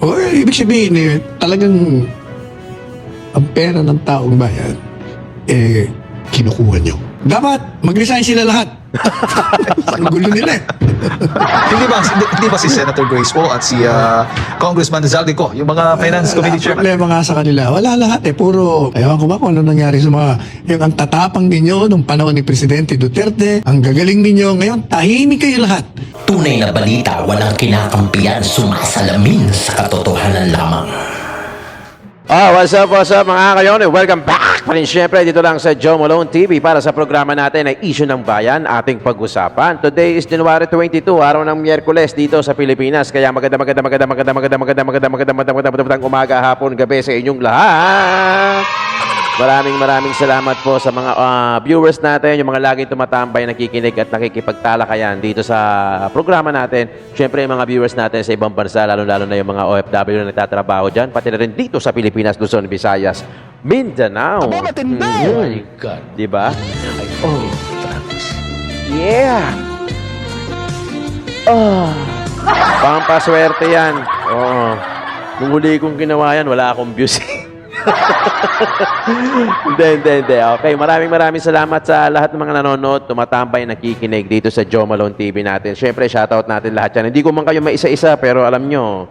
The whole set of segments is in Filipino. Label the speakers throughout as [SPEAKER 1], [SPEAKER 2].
[SPEAKER 1] O, ibig sabihin, talagang ang pera ng taong bayan, kinukuha nyo. Dapat, mag-resign sila lahat. Ang gulo nila eh.
[SPEAKER 2] Hindi ba si Senator Grace Poe at si Congressman Zaldico, yung mga Finance Committee Chairman?
[SPEAKER 1] Problema nga sa kanila. Wala lahat eh. Puro, ewan ko ba kung ano nangyari sa mga, yung ang tatapang ninyo nung panahon ni Presidente Duterte, ang gagaling ninyo, ngayon tahimik kayo lahat.
[SPEAKER 3] Tunay na balita, walang kinakampiyan, sumasalamin sa katotohanan lamang.
[SPEAKER 4] What's up mga kayon? Welcome back pa rin syempre dito lang sa Joe Malone TV para sa programa natin na Issue ng Bayan, ating pag-usapan. Today is January 22, araw ng Miyerkules dito sa Pilipinas. Kaya magandang umaga, hapon, gabi sa inyong lahat. Maraming salamat po sa mga viewers natin, yung mga laging tumatambay, nakikinig at nakikipagtalakayan dito sa programa natin. Siyempre, yung mga viewers natin sa ibang bansa, lalo-lalo na yung mga OFW na nagtatrabaho dyan, pati na rin dito sa Pilipinas, Luzon, Visayas, Mindanao.
[SPEAKER 3] Oh my God.
[SPEAKER 4] Diba?
[SPEAKER 3] Oh,
[SPEAKER 4] Yeah! Pampaswerte yan. Oo. Nung huli kong ginawa yan, wala akong views. Hindi. Okay, maraming salamat sa lahat ng mga nanonood, tumatambay, nakikinig dito sa Joe Malone TV natin. Siyempre, shoutout natin lahat yan. Hindi ko man kayo maisa-isa, pero alam nyo,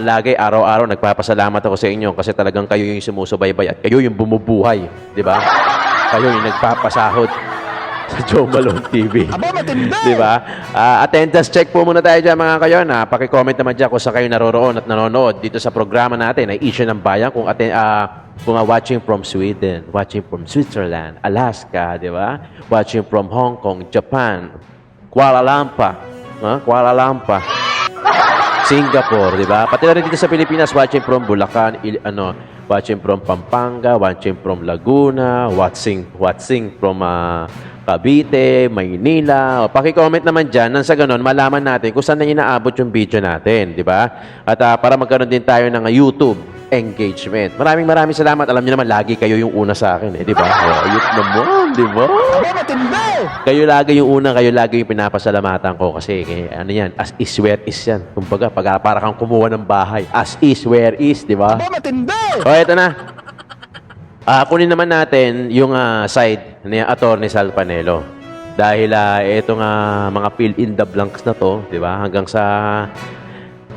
[SPEAKER 4] lagi, araw-araw, nagpapasalamat ako sa inyo kasi talagang kayo yung sumusubaybay at kayo yung bumubuhay. Di ba? Kayo yung nagpapasahod sa Joe Malone TV. Di ba? Attendance check po muna tayo dyan mga kayo. Paki-comment naman dyan kung sa kayo naroroon at nanonood dito sa programa natin ay Issue ng Bayan. Kung watching from Sweden, watching from Switzerland, Alaska, di ba? Watching from Hong Kong, Japan, Kuala Lumpur, Singapore, di ba? Pati na rin dito sa Pilipinas, watching from Bulacan, watching from Pampanga, watching from Laguna, watching from Cavite, Maynila. Paki-comment naman dyan nang sa ganun, malaman natin kung saan na inaabot yung video natin, di ba? At para magkaroon din tayo ng YouTube engagement. Maraming salamat. Alam niyo naman, lagi kayo yung una sa akin, di ba? Ayot naman, di ba? Kayo lagi yung una, kayo lagi yung pinapasalamatan ko kasi ano yan, as is where is yan. Kumbaga, para kang kumuha ng bahay. As is where is, di ba? O, eto na. Kunin naman natin yung side ni Atty. Sal Panelo. Dahil itong mga fill in the blanks na to, di ba? Hanggang sa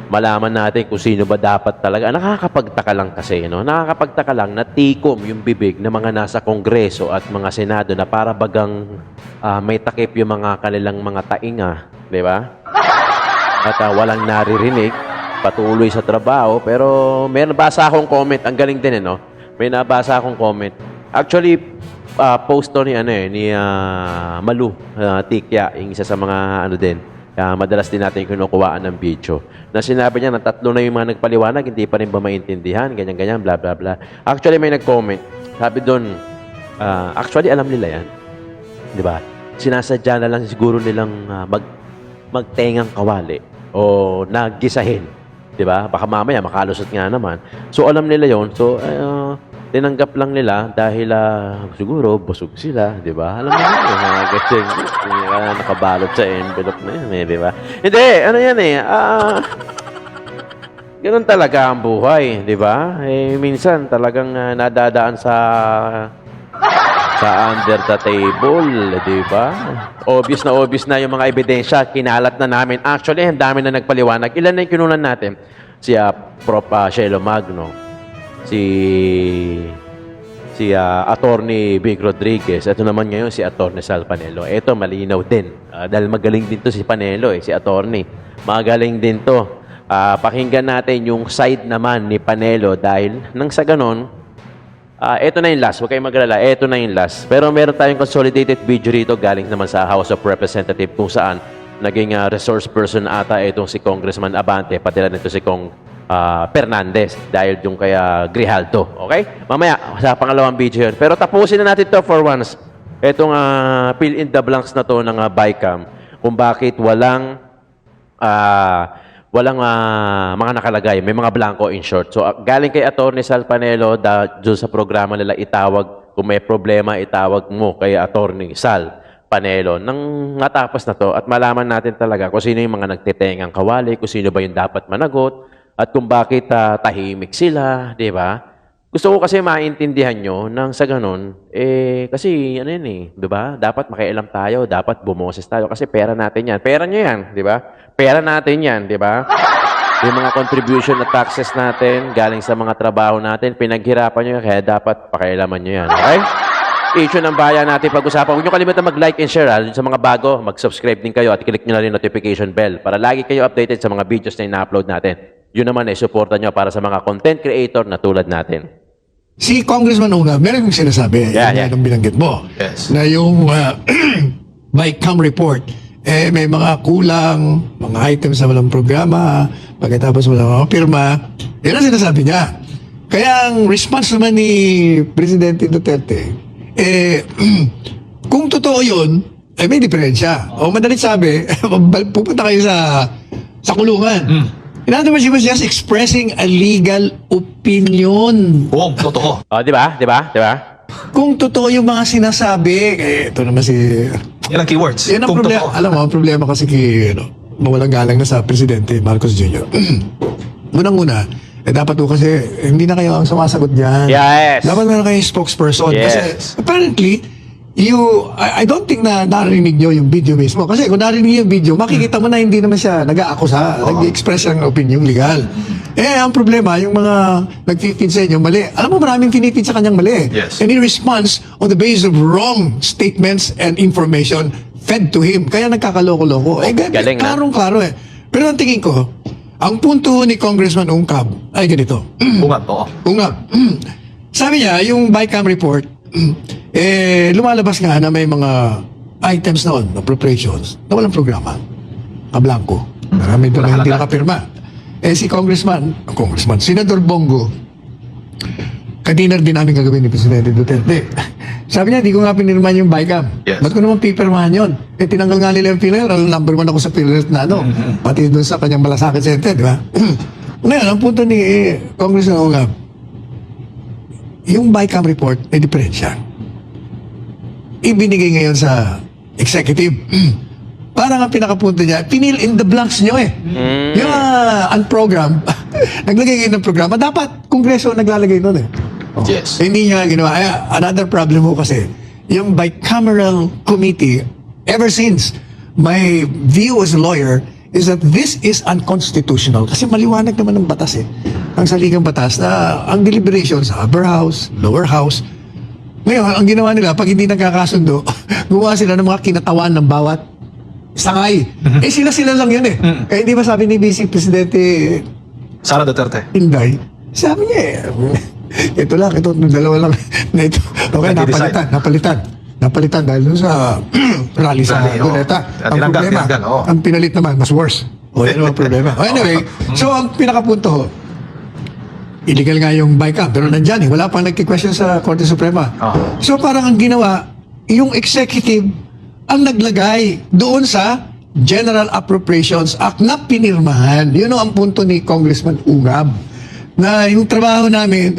[SPEAKER 4] malaman natin kung sino ba dapat talaga. Nakakapagtaka lang kasi, no? Nakakapagtaka lang na tikom yung bibig ng mga nasa Kongreso at mga Senado na para bagang may takip yung mga kanilang mga tainga, di ba? At walang naririnig, patuloy sa trabaho. Pero may nabasa akong comment, ang galing din, no? May nabasa akong comment. Actually, post to ni Malu Tikya, yung isa sa mga din. Madalas din natin kinukuhaan ng video. Na sinabi niya na 3 na yung mga nagpaliwanag, hindi pa rin ba maintindihan, ganyan, bla bla bla. Actually, may nag-comment. Sabi doon, actually, alam nila yan. Di ba? Sinasadya na lang siguro nilang magtengang kawali o nagisahin. Di ba? Baka mamaya makalusot nga naman. So, alam nila yon. So, tinanggap lang nila dahil siguro busog sila, di ba? Alam mo yun, mga gatsing, nakabalot sa envelope na yan, di ba? Hindi, ano yan ganun talaga ang buhay, di ba? Minsan talagang nadadaan sa under the table, di ba? Obvious na yung mga ebidensya, kinalat na namin. Actually, ang dami na nagpaliwanag. Ilan na yung kinunan natin? Si Prof. Shelo Magno, si Attorney Big Rodriguez. Ito naman ngayon si Attorney Sal Panelo. Ito malinaw din. Dahil magaling din to si Panelo, si Attorney. Magaling din to. Pakinggan natin yung side naman ni Panelo dahil nang sa ganon, ito na yung last. Huwag kayong mag-alala. Ito na yung last. Pero meron tayong consolidated video rito galing naman sa House of Representatives kung saan naging resource person ata itong si Congressman Abante, pati na nito si Kong Fernandez dahil yung kaya Grijaldo. Okay? Mamaya, sa pangalawang video yun. Pero tapusin na natin to for once. Itong fill in the blanks na to ng BICAM kung bakit walang mga nakalagay. May mga blanco in short. So, galing kay Atty. Sal Panelo, doon sa programa nila itawag, kung may problema, itawag mo kay Atty. Sal Panelo. Nang natapos na to at malaman natin talaga kung sino yung mga nagtitengang kawali, kung sino ba yung dapat managot, at kung bakit tahimik sila, di ba? Gusto ko kasi maintindihan nyo nang sa ganun, kasi ano yun di ba? Dapat makialam tayo, dapat bumoses tayo kasi pera natin yan. Pera nyo yan, di ba? Pera natin yan, di ba? Yung mga contribution na taxes natin, galing sa mga trabaho natin, pinaghirapan nyo yan, kaya dapat pakialaman nyo yan, okay? Issue ng bayan natin pag-usapan. Huwag nyo kalimutan mag-like and share. Sa mga bago, mag-subscribe din kayo at click nyo na rin notification bell para lagi kayo updated sa mga videos na ina-upload natin. Yun naman ay supportan nyo para sa mga content creator na tulad natin.
[SPEAKER 1] Si Congressman Unga, meron yung sinasabi, yung binanggit mo,
[SPEAKER 2] Yes.
[SPEAKER 1] na yung BICAM report, may mga kulang, mga items na walang programa, pagkatapos walang mga pirma, yun ang sinasabi niya. Kaya ang response naman ni Presidente Duterte, kung totoo yun, may diferensya. O madalit sabi, pupunta kayo sa kulungan. In other words, he was just expressing a legal opinion.
[SPEAKER 2] Oo, totoo.
[SPEAKER 4] Oh, di ba? Di ba? Di ba?
[SPEAKER 1] Kung totoo yung mga sinasabi, ito naman si...
[SPEAKER 2] Yan ang keywords.
[SPEAKER 1] Yan ang
[SPEAKER 2] Kung
[SPEAKER 1] problema.
[SPEAKER 2] totoo.
[SPEAKER 1] Alam mo, ang problema kasi mawalang galang na sa Presidente Marcos Jr. Unang-una, dapat po kasi hindi na kayo ang sumasagot dyan.
[SPEAKER 4] Yes.
[SPEAKER 1] Dapat meron kayong spokesperson.
[SPEAKER 4] Yes.
[SPEAKER 1] Kasi apparently, I don't think na narinig nyo yung video mismo. Kasi kung narinig yung video, makikita mo na hindi naman siya nag-aakusa, nag-express ng opinion legal. Ang problema, yung mga nag-feed sa inyo, mali. Alam mo, maraming tinitid sa kanyang mali.
[SPEAKER 2] Yes.
[SPEAKER 1] And he responds on the basis of wrong statements and information fed to him. Kaya nagkakaloko-loko.
[SPEAKER 4] Galing,
[SPEAKER 1] Klarong-klaro Pero ang tingin ko, ang punto ni Congressman Ungkab ay ganito.
[SPEAKER 2] Bungat, oo.
[SPEAKER 1] Ungkab. Sabi niya, yung BICAM report, lumalabas nga na may mga items noon, appropriations, na walang programa. Kablangko. Marami doon na hindi nakapirma. Si Senador Bongo, kadiner din namin gagawin ni Presidente Duterte. Sabi niya, di ko nga pinirmahan yung BICAM.
[SPEAKER 2] Yes.
[SPEAKER 1] Ba't ko naman pipirmahan yun? Tinanggal nga nila yung PhilHealth. Number 1 ako sa PhilHealth na pati doon sa kanyang malasakit center, di ba? Ngayon, ang punto ni Congressman Ungab, yung BICAM report may diferensya. Ibinigay ngayon sa executive. Parang ang pinakapunto niya, pinil in the blanks nyo Yung unprogram, naglagay ngayon ng programa, dapat Kongreso naglalagay nun
[SPEAKER 2] Yes.
[SPEAKER 1] Hindi niya ginawa. Another problem mo kasi, yung bicameral committee, ever since, my view as a lawyer is that this is unconstitutional. Kasi maliwanag naman ng batas ang saligang batas na ang deliberations sa upper house, lower house. Ngayon, ang ginawa nila, pag hindi nagkakasundo, gumawa sila ng mga kinatawan ng bawat sangay. Sila-sila lang yun Kaya hindi ba sabi ni Vice Presidente
[SPEAKER 2] Sara Duterte.
[SPEAKER 1] Inday, sabi niya ito lang, ito, dalawa lang na ito. Okay, napalitan dahil doon sa rally sa Luneta. Ang problema, ang pinalit naman, mas worse. Ano ang problema? Anyway, so ang pinakapunto, illegal nga yung BICAM, pero nandyan wala pang nagki-question sa Korte Suprema. So parang ang ginawa, yung executive ang naglagay doon sa General Appropriations Act na pinirmahan. Yun ang punto ni Congressman Ungab. Na yung trabaho namin,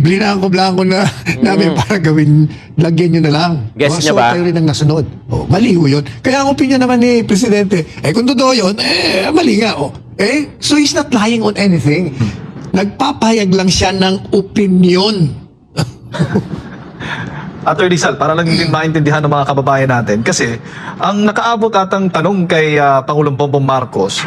[SPEAKER 1] blanco na namin para gawin, lagyan nyo na lang.
[SPEAKER 4] Guess niya ba?
[SPEAKER 1] So, kayo rin ang nasunod. Mali ho yun. Kaya ang opinion naman ni Presidente, kung totoo yun, mali nga. So he's not lying on anything. Nagpapahayag lang siya ng opinion.
[SPEAKER 2] Attorney Sal, para lang din maintindihan ng mga kababayan natin. Kasi, ang nakaabot atang tanong kay Pangulong Bongbong Marcos,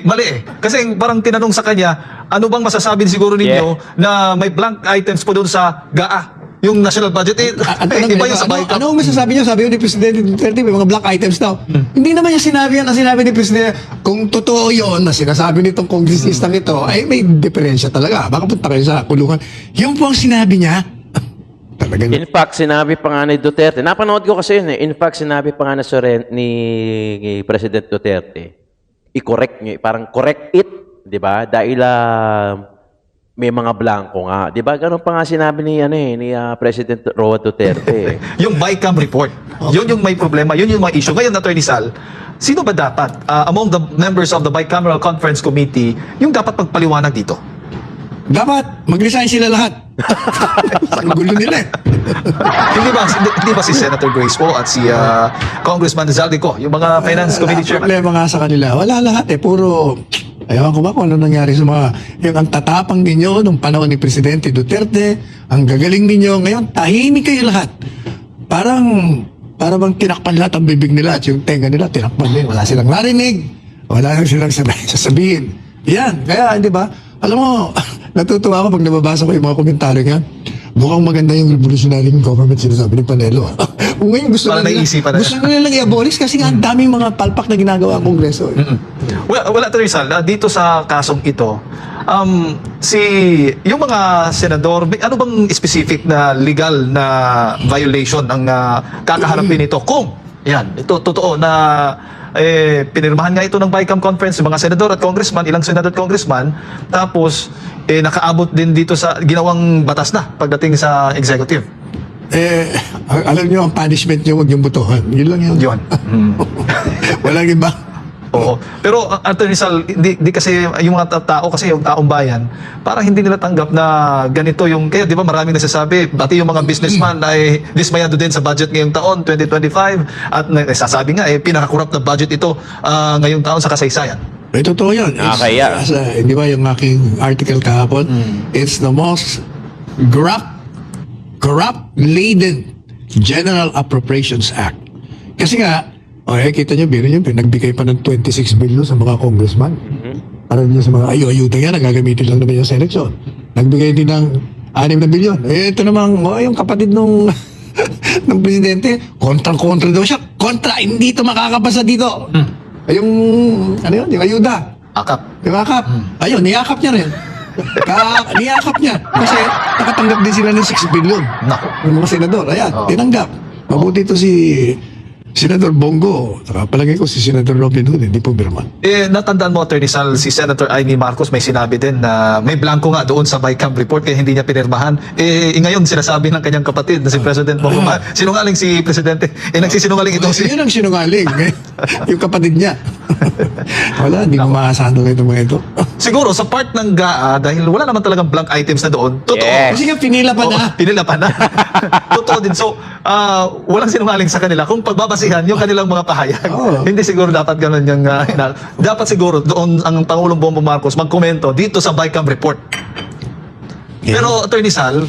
[SPEAKER 2] mali Kasi parang tinanong sa kanya, ano bang masasabi siguro ninyo na may blank items po doon sa GAA, yung national budget? Iba yung sa BICAM.
[SPEAKER 1] Ano masasabi niyo? Sabi ni Presidente Duterte, may mga black items daw. Hindi naman niya sinabi yan. Ang sinabi ni Presidente, kung totoo yun na sinasabi nitong kongresistang ito, ay may diferensya talaga. Baka punta kayo sa kulungan. Yung po ang sinabi niya, talagang...
[SPEAKER 4] In fact, sinabi pa nga ni Duterte, napanood ko kasi yun In fact, sinabi pa nga ni President Duterte, i-correct nyo, parang correct it, di ba? Dahil may mga blanco nga. Di ba? Ganun pa nga sinabi ni President Roa Duterte.
[SPEAKER 2] Yung BICAM report, yun yung may problema, yun yung mga issue. Ngayon, Attorney Sal, sino ba dapat, among the members of the Bicameral Conference Committee, yung dapat magpaliwanag dito?
[SPEAKER 1] Dapat, mag-resign sila lahat. Ang gulo nila
[SPEAKER 2] hindi ba si Senator Grace Poe at si Congressman Zaldico, yung mga Finance Committee Chairman?
[SPEAKER 1] Problema nga sa kanila. Wala lahat puro Ayaw ko ba kung ano nangyari sa mga, yung ang tatapang ninyo nung panahon ni Presidente Duterte, ang gagaling ninyo, ngayon tahimik kayo lahat. Parang bang tinakpan lahat ang bibig nila at yung tenga nila tinakpan din. Wala silang narinig, wala lang silang sasabihin. Yan, kaya di ba? Alam mo, natutuwa ako pag nababasa ko yung mga komentaryo yan. Mukhang maganda yung revolutionary government sinasabi ni Panelo. Kung ngayon gusto
[SPEAKER 2] Parang naisipan na
[SPEAKER 1] gusto na nilang i-abolish kasi nga ang daming mga palpak na ginagawa ang Kongreso.
[SPEAKER 2] Wala to Rizal, dito sa kasong ito, yung mga senador, ano bang specific na legal na violation ang kakaharapin ito? Kung, yan, ito totoo na pinirmahan nga ito ng BICAM conference, yung mga senador at congressman, ilang senador at congressman, tapos nakaabot din dito sa ginawang batas na pagdating sa executive.
[SPEAKER 1] Alam niyo, ang punishment niyo, huwag yung botohan. Yun lang yun.
[SPEAKER 2] Yun.
[SPEAKER 1] Walang iba.
[SPEAKER 2] Oo. Pero Attorney Sal, di kasi yung mga tao kasi yung taong bayan, parang hindi nila tanggap na ganito yung kaya 'di ba maraming nagsasabi pati yung mga businessman ay dismayado din sa budget ngayong taon 2025 at nagsasabi nga pinaka-corrupt na budget ito ngayong taon sa kasaysayan.
[SPEAKER 1] Totoo yun.
[SPEAKER 4] Kaya.
[SPEAKER 1] Di ba yung aking article kahapon, it's the most corrupt-laden General Appropriations Act. Kasi nga, kita nyo, biro nyo, nagbigay pa ng 26 billion sa mga congressman. Para din sa mga ayuda yan, nagagamitin lang naman yung sa eleksyon. Nagbigay din ng 6 na billion. Ito namang, yung kapatid nung ng presidente, kontra daw siya. Kontra, hindi ito makakapasa dito. Yung, ano yun, yung ayuda.
[SPEAKER 2] Akap.
[SPEAKER 1] Yung akap. Ayun, niyakap niya rin. Niyakap niya. Kasi nakatanggap din sila ng 6 billion.
[SPEAKER 2] Nako.
[SPEAKER 1] Yung mga senador, ayan, tinanggap. Mabuti ito si Senador Bongo. Saka palagay ko si Senador Robin Hood, hindi po birman.
[SPEAKER 2] Natandaan mo, Attorney Sal, si Senator Amy Marcos may sinabi din na may blanco nga doon sa BICAM report kaya hindi niya pinirmahan. Ngayon, sinasabi ng kanyang kapatid na si President Bongo, sinungaling si Presidente. Nagsisinungaling ito si...
[SPEAKER 1] Yun ang sinungaling. Yung kapatid niya. Wala, hindi mo maasahan na ito mga ito.
[SPEAKER 2] Siguro, sa part ng GAA, dahil wala naman talagang blank items na doon, totoo.
[SPEAKER 4] Yes.
[SPEAKER 1] Kasi nga pinila pa na.
[SPEAKER 2] Pinila pa na. Totoo din. So, walang sinungaling sa kanila. Kung pagbabasihan yung kanilang mga pahayag, hindi siguro dapat ganun yung... dapat siguro doon ang Pangulong Bongbong Marcos magkomento dito sa BICAM report. Pero, Attorney Sal,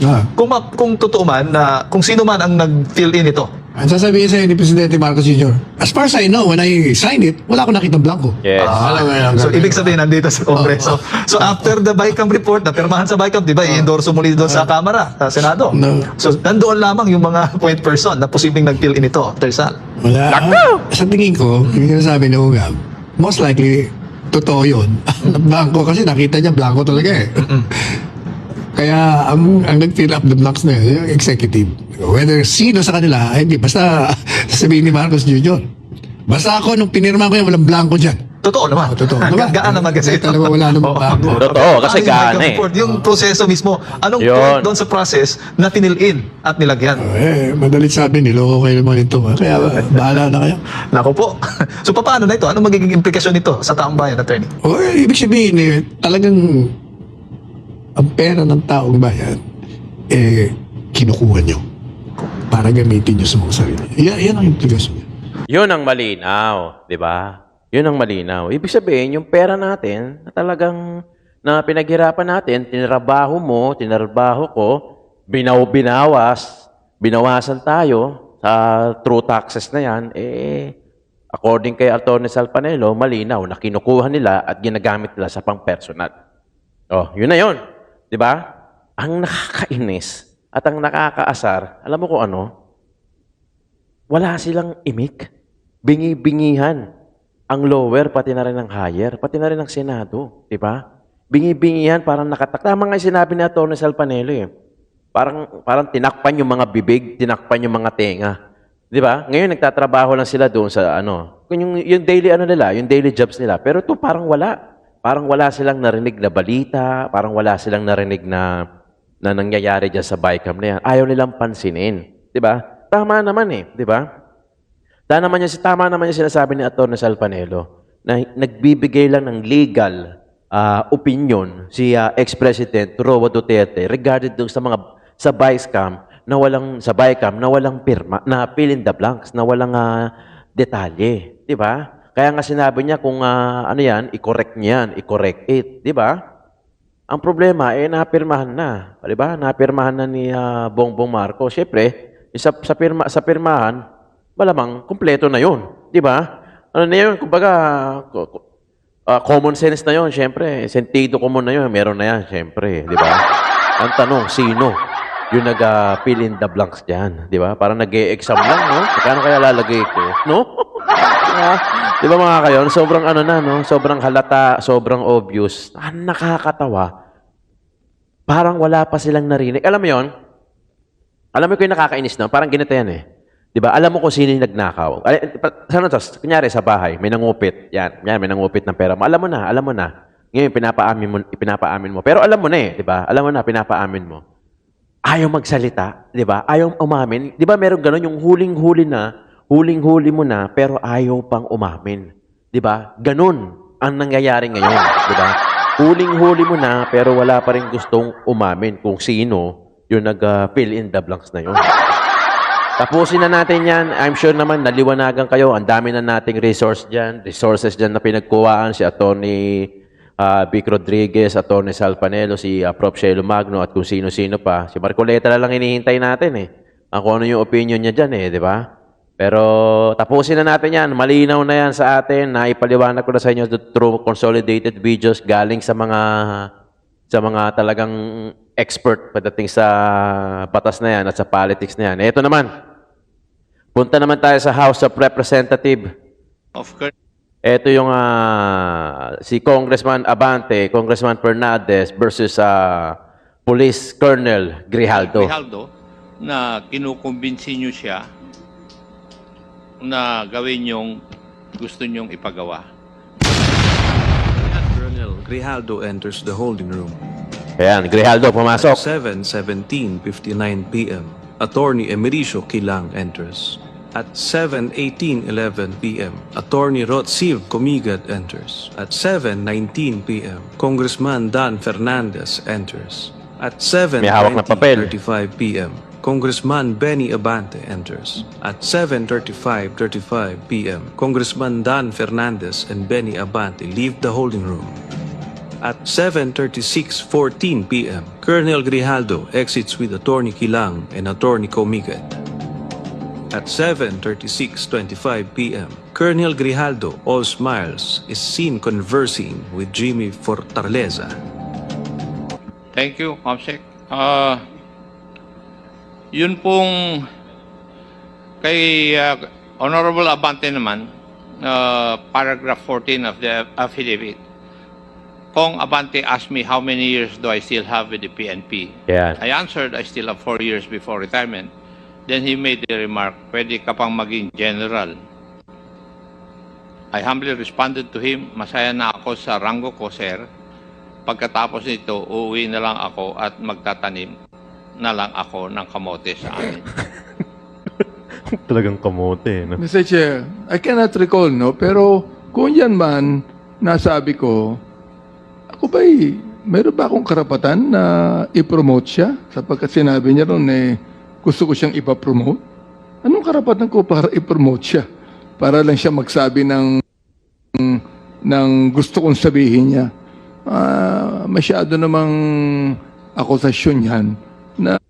[SPEAKER 2] kung totoo man, kung sino man ang nag-fill in ito,
[SPEAKER 1] Ang sasabihin sa'yo ni Presidente Marcos Jr., as far as I know, when I signed it, wala akong nakitang blanco.
[SPEAKER 4] Yes.
[SPEAKER 1] Alam mo yan.
[SPEAKER 2] so, ibig sabihin, nandito sa Kongreso. So, after the BICAM report, na pirmahan sa BICAM, di ba, i-endorse muli doon sa Kamara, sa Senado.
[SPEAKER 1] No.
[SPEAKER 2] So, nandoon lamang yung mga point person na posibleng nag-fill in ito, Dr. Sal.
[SPEAKER 1] Wala. Sa tingin ko, yung sinasabi ni Ugam, most likely, totoo yun. Blanco kasi nakita niya blanco talaga eh. Kaya ang nag-fill up the blanks na yun, yung executive. Whether sino sa kanila, hindi. Basta sabihin ni Marcos Jr. Basta ako, nung pinirma ko yan, walang blanco dyan.
[SPEAKER 2] Totoo naman.
[SPEAKER 1] Totoo naman.
[SPEAKER 2] Gaan naman kasi.
[SPEAKER 1] Talaga wala namang bago.
[SPEAKER 4] Totoo, kasi gaan
[SPEAKER 2] BICAM
[SPEAKER 4] eh.
[SPEAKER 2] report, yung proseso mismo, anong
[SPEAKER 4] Yun.
[SPEAKER 2] point doon sa process na pinil in at nilagyan?
[SPEAKER 1] Madalit sabi, niloko kayo naman ito. Kaya bahala na kayo.
[SPEAKER 2] Nako po. So, paano na ito? Anong magiging implikasyon nito sa taong bayan, attorney?
[SPEAKER 1] Ibig sabihin, talagang ang pera ng taong bayan, kinukuha nyo para gamitin nyo sa mga sarili. Yan ang implikasyon niya.
[SPEAKER 4] Yun ang malinaw, di ba? Yun ang malinaw. Ibig sabihin, yung pera natin, na talagang na pinaghirapan natin, tinrabaho mo, tinrabaho ko, binawasan tayo sa true taxes na yan, according kay Atty. Sal Panelo, malinaw na kinukuha nila at ginagamit nila sa pang-personal. Yun na yun. Di ba? Ang nakakainis at ang nakakaasar, alam mo kung ano? Wala silang imik. Bingi-bingihan. Ang lower, pati na rin ang higher, pati na rin ang Senado. Di ba? Bingi-bingihan, parang Tama nga yung sinabi ni Atty. Sal Panelo eh. Parang tinakpan yung mga bibig, tinakpan yung mga tenga. Di ba? Ngayon, nagtatrabaho lang sila doon sa yung daily nila, yung daily jobs nila. Pero ito parang wala. Parang wala silang narinig na balita, parang wala silang narinig na nangyayari dyan sa BICAM na yan. Ayaw nilang pansinin. Di ba? Tama naman eh. Di ba? Tama naman yung sinasabi ni Atty. Sal Panelo na nagbibigay lang ng legal opinion si ex-president Roa Duterte regarding doon sa BICAM na walang pirma, na fill in the blanks, na walang detalye. Di ba? Kaya nga sinabi niya kung ano yan, i-correct niya yan, i-correct it. Di ba? Ang problema, napirmahan na. Di ba? Napirmahan na ni Bongbong Marcos. Siyempre, sa pirmahan, malamang kumpleto na yun. Di ba? Ano na yun? Kumbaga, common sense na yun. Siyempre, sentido common na yun. Meron na yan, siyempre. Di ba? Ang tanong, sino? Yung nag-fill in the blanks dyan. Di ba? Parang nag-e-exam lang, no? Kano kaya lalagay ko? No? Di ba mga kayon? Sobrang ano na, no? Sobrang halata, sobrang obvious. Nakakatawa. Parang wala pa silang narinig. Alam mo yon? Alam mo ko yung nakakainis na? Parang ganito yan eh. Di ba? Alam mo kung sino yung nagnakaw. Sana to? Kunyari sa bahay, may nangupit. Yan, may nangupit ng pera mo. Alam mo na. Ngayon, pinapaamin mo. Pero alam mo na eh, di ba? Alam mo na, pinapaamin mo. Ayaw magsalita, di ba? Ayaw umamin. Di ba meron gano'n yung huling-huli mo na, pero ayaw pang umamin. Di ba? Ganun ang nangyayari ngayon, di ba? Huling-huli mo na, pero wala pa rin gustong umamin kung sino yung nag-fill in the blanks na yun. Tapusin na natin yan. I'm sure naman naliwanagan kayo. Ang dami na nating resources dyan na pinagkuhaan si Atty. Vic Rodriguez, Atty. Sal Panelo, si Prof. Shelo Magno, at kung sino-sino pa. Si Marcoleta na lang hinihintay natin eh. Kung ano yung opinion niya dyan eh, di ba? Pero tapusin na natin yan. Malinaw na yan sa atin. Naipaliwanag ko na sa inyo through consolidated videos galing sa mga talagang expert pagdating sa batas na yan at sa politics na yan. Ito naman. Punta naman tayo sa House of Representatives.
[SPEAKER 5] Of course.
[SPEAKER 4] Ito yung si Congressman Abante, Congressman Fernandez versus Police Colonel Grijaldo.
[SPEAKER 5] Grijaldo, na kinukumbinsi nyo siya na gawin yung gusto nyong ipagawa.
[SPEAKER 6] Colonel Grijaldo enters the holding room.
[SPEAKER 4] Ayan, Grijaldo pumasok.
[SPEAKER 6] 7:17:59 p.m. Attorney Emericio Kilang enters. At 7:18:11 p.m., Attorney Rotsiv Comigat enters. At 7:19 p.m., Congressman Dan Fernandez enters. At
[SPEAKER 4] May hawak na papel.
[SPEAKER 6] 7:35 p.m., Congressman Benny Abante enters. At 7:35 p.m., Congressman Dan Fernandez and Benny Abante leave the holding room. At 7:36:14 p.m., Colonel Grijaldo exits with Attorney Kilang and Attorney Comigat. At 7:36:25 p.m., Colonel Grijaldo, all smiles, is seen conversing with Jimmy Fortaleza.
[SPEAKER 5] Thank you, Comsec. Yun pong kay Honorable Abante naman, paragraph 14 of the affidavit. Kong Abante asked me how many years do I still have with the PNP.
[SPEAKER 4] Yan.
[SPEAKER 5] I answered I still have 4 years before retirement. Then he made the remark, pwede ka pang maging general. I humbly responded to him, masaya na ako sa ranggo ko, sir. Pagkatapos nito, uuwi na lang ako at magtatanim na lang ako ng kamote sa amin.
[SPEAKER 4] Talagang kamote, no?
[SPEAKER 7] Mr. Chair, I cannot recall, no? Pero kung yan man, nasabi ko, ako ba'y, meron ba akong karapatan na i-promote siya? Sapagkat sinabi niya ron gusto ko siyang ipapromote. Anong karapatan ko para i-promote siya? Para lang siya magsabi ng gusto kong sabihin niya. Masyado namang akusasyon yan.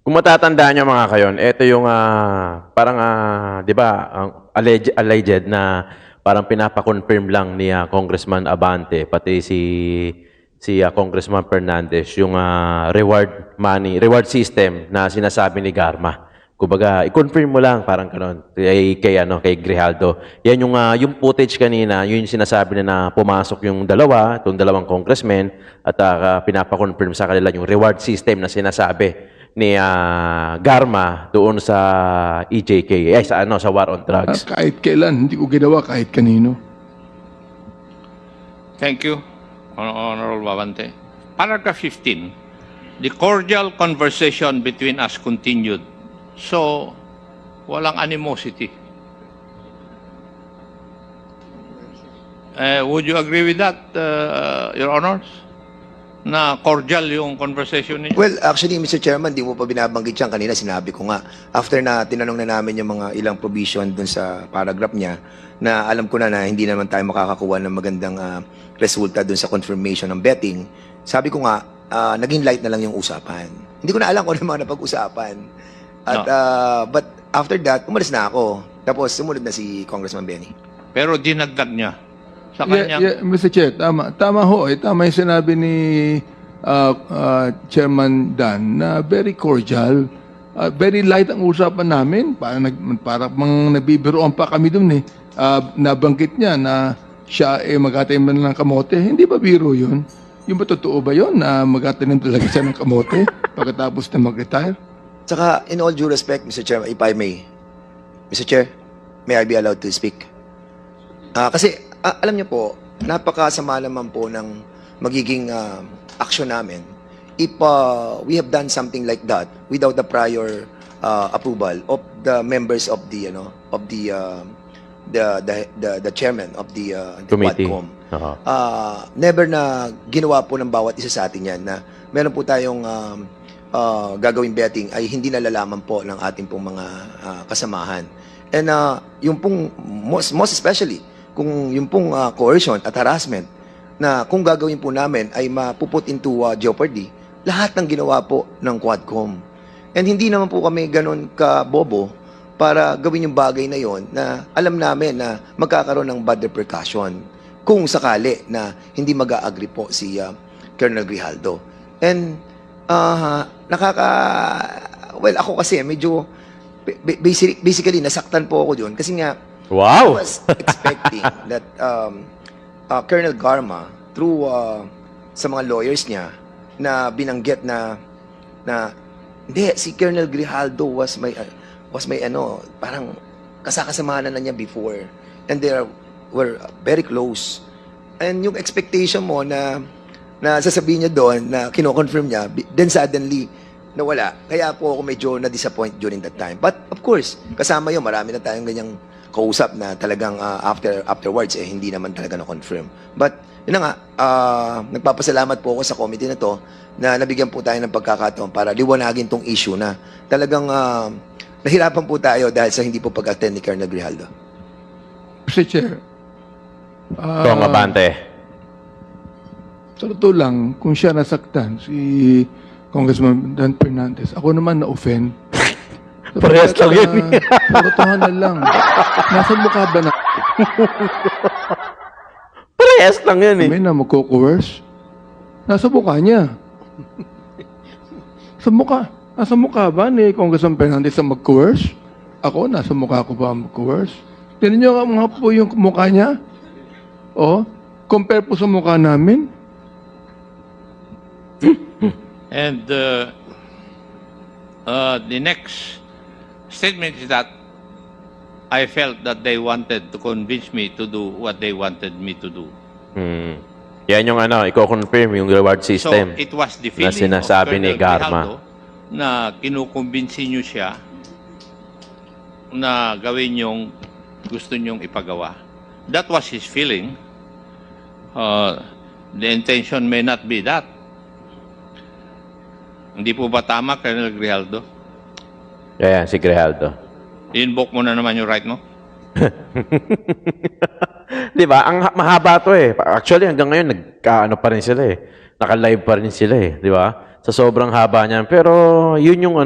[SPEAKER 4] Kung matatandaan niyo mga kayon, ito yung parang, di ba, alleged na parang pinapakonfirm lang ni Congressman Abante, pati si Congressman Fernandez, yung reward system na sinasabi ni Garma. Kumbaga, i-confirm mo lang, parang kanon, kay Grijaldo. Yan yung footage kanina, yun yung sinasabi na pumasok yung itong dalawang congressmen, at pinapakonfirm sa kanila yung reward system na sinasabi ni Garma doon sa EJK, sa War on Drugs.
[SPEAKER 7] Kahit kailan, hindi ko ginawa kahit kanino.
[SPEAKER 5] Thank you, Honorable Abante. Paragraph 15. The cordial conversation between us continued. So, walang animosity. Would you agree with that, Your Honors? na cordial yung conversation niyo?
[SPEAKER 8] Well, actually, Mr. Chairman, di mo pa binabanggit yan. Kanina sinabi ko nga. After na tinanong na namin yung mga ilang provision dun sa paragraph niya, na alam ko na hindi naman tayo makakakuha ng magandang resulta dun sa confirmation ng betting, sabi ko nga, naging light na lang yung usapan. Hindi ko na alam kung ano mga napag-usapan. At, but after that, umalis na ako. Tapos, sumunod na si Congressman Benny.
[SPEAKER 5] Pero dinagdag niya sa
[SPEAKER 7] Yeah,
[SPEAKER 5] kanyang...
[SPEAKER 7] Mr. Chair, tama. Tama ho. Tama yung sinabi ni Chairman Dan na very cordial. Very light ang usapan namin. Para nabibiroan pa kami dun eh. Nabanggit niya na siya magtatanim na ng kamote. Hindi ba biro yun? Yung ba totoo ba yun na magtatanim talaga siya ng kamote pagkatapos na mag-retire?
[SPEAKER 8] Saka, in all due respect, Mr. Chairman, if I may, Mr. Chair, may I be allowed to speak? Kasi, alam niyo po, napakasama naman po ng magiging action namin if we have done something like that without the prior approval of the members of the the chairman of the
[SPEAKER 4] Committee.
[SPEAKER 8] Quadcom.
[SPEAKER 4] Uh-huh.
[SPEAKER 8] Never na ginawa po ng bawat isa sa atin yan na meron po tayong gagawing betting ay hindi nalalaman po ng ating pong mga kasamahan. And yung pong, most especially, kung yung pong coercion at harassment na kung gagawin po namin ay mapuput into jeopardy lahat ng ginawa po ng Quadcom. And hindi naman po kami ganun ka-bobo para gawin yung bagay na yon na alam namin na magkakaroon ng bad repercussion kung sakali na hindi mag-a-agree po si Colonel Grijaldo. And well, ako kasi medyo basically nasaktan po ako doon kasi nga I was expecting that Colonel Garma through sa mga lawyers niya na binanggit na hindi, si Colonel Grijaldo was my parang kasakasamahan na niya before and they were very close. And yung expectation mo na sasabihin niya doon na kino-confirm niya, then suddenly nawala. Kaya po ako medyo na-disappoint during that time. But of course, kasama yun, marami na tayong ganyang kausap na talagang afterwards hindi naman talaga na-confirm. But yun na nga, nagpapasalamat po ako sa committee na to na nabigyan po tayo ng pagkakataon para liwanagin tong issue na talagang nahirapan po tayo dahil sa hindi po pag-attend ni Colonel Grijaldo.
[SPEAKER 7] Mr. Chair,
[SPEAKER 4] Kong Abante.
[SPEAKER 7] sa totoo lang, kung siya nasaktan, si Congressman Dan Fernandez, ako naman na-offend.
[SPEAKER 4] Parehas lang yun.
[SPEAKER 7] Porotohanan lang. Nasa mukha ba na
[SPEAKER 4] Parehas lang yun eh.
[SPEAKER 7] kami na magko-coerce? Nasa mukha niya. Nasa mukha ba ni Congressman Fernandez na mag-coerce? Ako, nasa mukha ko ba mag-coerce? Tignan niyo nga po yung mukha niya. Compare po sa mukha namin.
[SPEAKER 5] And the next statement is that I felt that they wanted to convince me to do what they wanted me to do.
[SPEAKER 4] Yan yung i-confirm yung reward system.
[SPEAKER 5] So, it was the
[SPEAKER 4] na
[SPEAKER 5] feeling
[SPEAKER 4] sinasabi
[SPEAKER 5] of
[SPEAKER 4] ni
[SPEAKER 5] Colonel
[SPEAKER 4] Garma.
[SPEAKER 5] Grijaldo na kinukumbinsi nyo siya na gawin yung gusto nyong ipagawa. That was his feeling. The intention may not be that. Hindi po ba tama, Colonel Grijaldo?
[SPEAKER 4] Yan, si Grijaldo.
[SPEAKER 5] I-invoke mo na naman yung right mo?
[SPEAKER 4] Di ba? Ang mahaba to eh. Actually, hanggang ngayon, pa rin sila eh. Naka-live pa rin sila eh. Di ba? Sa sobrang haba niyan. Pero, yun yung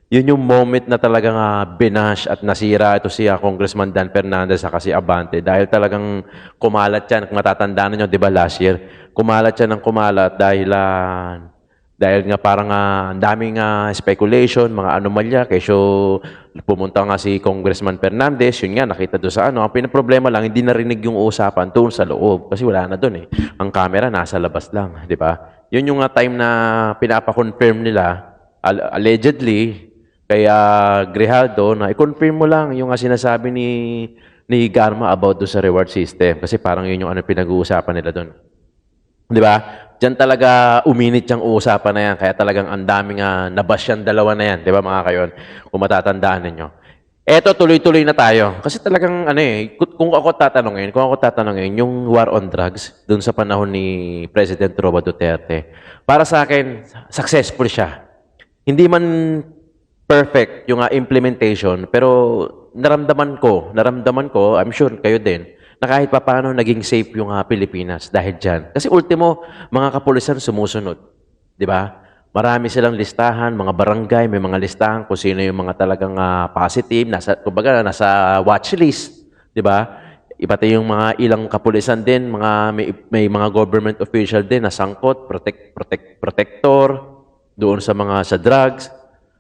[SPEAKER 4] yun yung moment na talagang binash at nasira ito si Congressman Dan Fernandez sa si Abante. Dahil talagang kumalat yan. Kung matatandaan nyo, di ba, last year, kumalat yan ng kumalat dahil nga parang ang daming speculation, mga anomalya, kesyo pumunta nga si Congressman Fernandez, yun nga, nakita doon sa Ang pinaproblema lang, hindi narinig yung usapan doon sa loob. Kasi wala na doon eh. Ang camera nasa labas lang, di ba? Yun yung time na pinapa-confirm nila, allegedly, kaya Grijaldo, na i-confirm mo lang yung sinasabi ni Garma about doon sa reward system. Kasi parang yun yung pinag-uusapan nila doon. Di ba? Diyan talaga uminit yung usapan na yan. Kaya talagang ang daming nabash yung dalawa na yan. Di ba mga kayon? Kung matatandaan ninyo. Eto, tuloy-tuloy na tayo. Kasi talagang, kung ako tatanungin, yung war on drugs, dun sa panahon ni President Roa Duterte, para sa akin, successful siya. Hindi man perfect yung implementation, pero naramdaman ko, I'm sure kayo din, na kahit papaano naging safe yung Pilipinas dahil dyan. Kasi ultimo, mga kapulisan sumusunod. Di ba? Marami silang listahan, mga barangay, may mga listahan kung sino yung mga talagang positive, kumbaga, nasa watch list, di ba? Pati yung mga ilang kapulisan din, may mga government official din na sangkot, protector, doon sa drugs.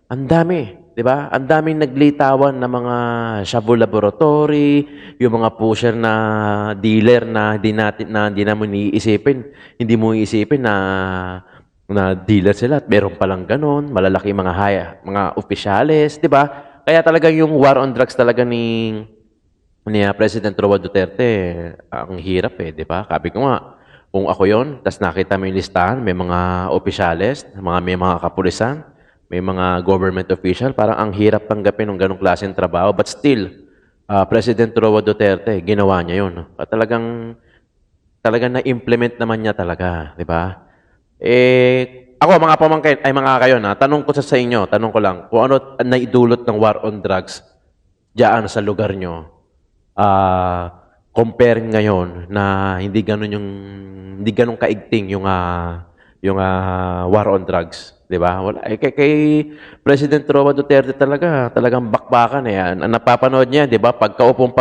[SPEAKER 4] Ang dami, di ba? Ang daming naglitawan na mga shabu laboratory, yung mga pusher na dealer na hindi mo iisipin na dealer sila at meron palang ganon, malalaki mga opisyales, di ba? Kaya talagang yung war on drugs talaga ni President Roa Duterte, ang hirap di ba? Sabi ko nga, kung ako yon, tas nakita mo yung listahan, may mga opisyales, may mga kapulisan, may mga government official, parang ang hirap tanggapin ng ganong klaseng trabaho. But still, President Roa Duterte, ginawa niya yun. At talagang na-implement naman niya talaga, di ba? Ako, mga pamangkin, mga kayo tanong ko sa inyo, tanong ko lang, kung ano naidulot ng war on drugs diyan sa lugar nyo, compare ngayon na hindi ganun kaigting yung war on drugs, di ba? Wala, kay President Roa Duterte talagang bakbakan Ang napapanood niya, di ba? Pagkaupo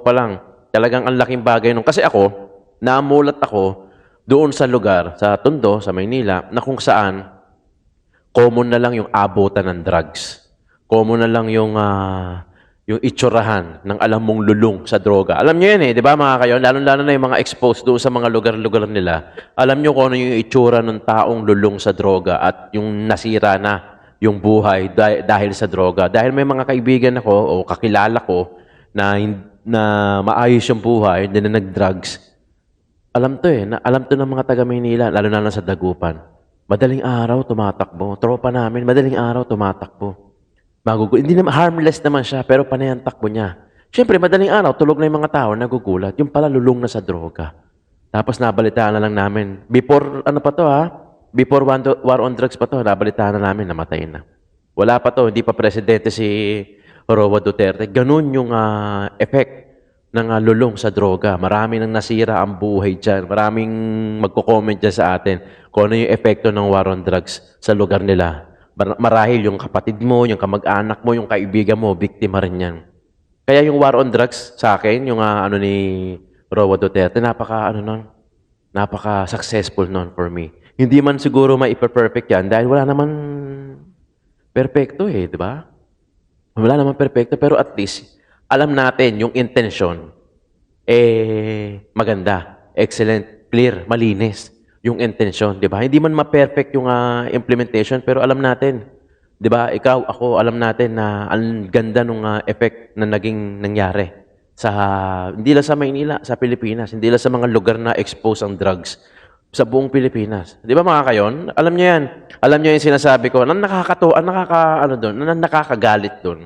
[SPEAKER 4] pa lang, talagang ang laking bagay nung. Kasi ako, naamulat ako doon sa lugar, sa Tondo, sa Maynila, na kung saan common na lang yung abutan ng drugs. Common na lang yung itsurahan ng alam mong lulong sa droga. Alam niyo yan di ba mga kayo? Lalo-lalo na yung mga exposed doon sa mga lugar-lugar nila. Alam niyo kung ano yung itsura ng taong lulong sa droga at yung nasira na yung buhay dahil sa droga. Dahil may mga kaibigan ako o kakilala ko na maayos yung buhay, na nag-drugs. Alam to ng mga taga Maynila, lalo na sa Dagupan. Madaling araw, tumatakbo. Tropa namin, madaling araw, tumatakbo. Hindi naman, harmless naman siya, pero panay ang takbo niya. Siyempre, madaling araw, tulog na yung mga tao, nagugulat. Yung pala, lulong na sa droga. Tapos nabalitaan na lang namin. Before, Before war on drugs pa to, nabalitaan na namin, namatay na. Wala pa to, hindi pa presidente si Roa Duterte. Ganun yung effect ng lulong sa droga. Marami nang nasira ang buhay dyan. Maraming magko-comment dyan sa atin kung ano yung epekto ng war on drugs sa lugar nila. Marahil yung kapatid mo, yung kamag-anak mo, yung kaibigan mo, biktima rin yan. Kaya yung war on drugs sa akin, yung ni Roa Duterte, napaka-successful nun for me. Hindi man siguro maipa-perfect yan dahil wala naman perfecto di ba? Wala naman perfecto, pero at least alam natin yung intention, maganda, excellent, clear, malinis yung intention, di ba? Hindi man ma-perfect yung implementation, pero alam natin, di ba? Ikaw, ako, alam natin na ang ganda ng effect na naging nangyari hindi lang sa Maynila, sa Pilipinas, hindi lang sa mga lugar na expose ang drugs sa buong Pilipinas. Di ba mga kayon? Alam niyo yan. Alam niyo yung sinasabi ko. Nakakagalit doon.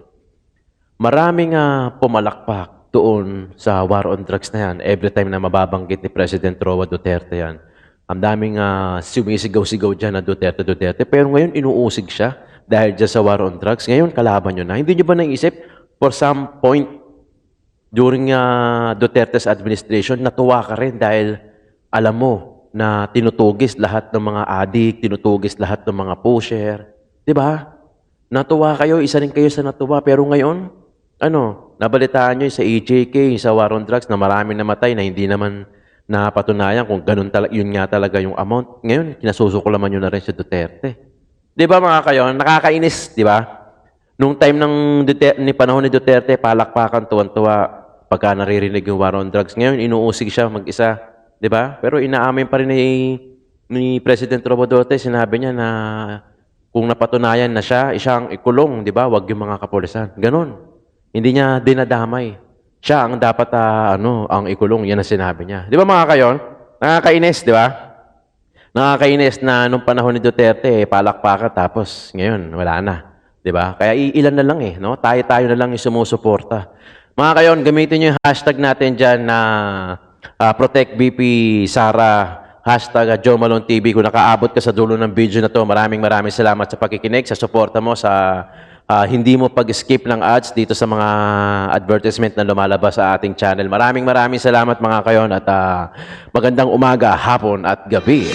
[SPEAKER 4] Maraming pumalakpak doon sa war on drugs na yan. Every time na mababanggit ni President Roa Duterte yan. Ang daming sumisigaw-sigaw dyan na Duterte. Pero ngayon, inuusig siya dahil dyan sa war on drugs. Ngayon, kalaban nyo na. Hindi nyo ba naisip, for some point, during Duterte's administration, natuwa ka rin dahil alam mo na tinutugis lahat ng mga addict, tinutugis lahat ng mga pusher. Diba? Natuwa kayo, isa rin kayo sa natuwa. Pero ngayon, nabalitaan nyo sa EJK, sa war on drugs, na maraming namatay na hindi naman napatunayan kung ganun yun nga talaga yung amount. Ngayon, kinasusuklaman nyo na rin si Duterte. Di ba mga kayo? Nakakainis, di ba? Nung time ni panahon ni Duterte, palakpakan, tuwan-tuwa pagka naririnig yung war on drugs. Ngayon, inuusig siya mag-isa. Di ba? Pero inaamin pa rin ni President Roa Duterte, sinabi niya na kung napatunayan na siya, isang ikulong, di ba? Wag yung mga kapulisan. Ganon. Hindi niya dinadamay. Siya ang dapat ang ikulong. Yan ang sinabi niya. Di ba mga kayon? Nakakainis, di ba? Nakakainis na nung panahon ni Duterte, palakpakan tapos ngayon, wala na. 'Di ba? Kaya ilan na lang no? Tayo na lang yung sumusuporta. Mga kayon, gamitin niyo yung hashtag natin diyan na Protect BP Sara, hashtag Joe Malone TV. Kung nakaabot ka sa dulo ng video na to, maraming salamat sa pakikinig, sa suporta mo, sa hindi mo pag-skip ng ads dito sa mga advertisement na lumalabas sa ating channel. Maraming salamat mga kayon at magandang umaga, hapon at gabi.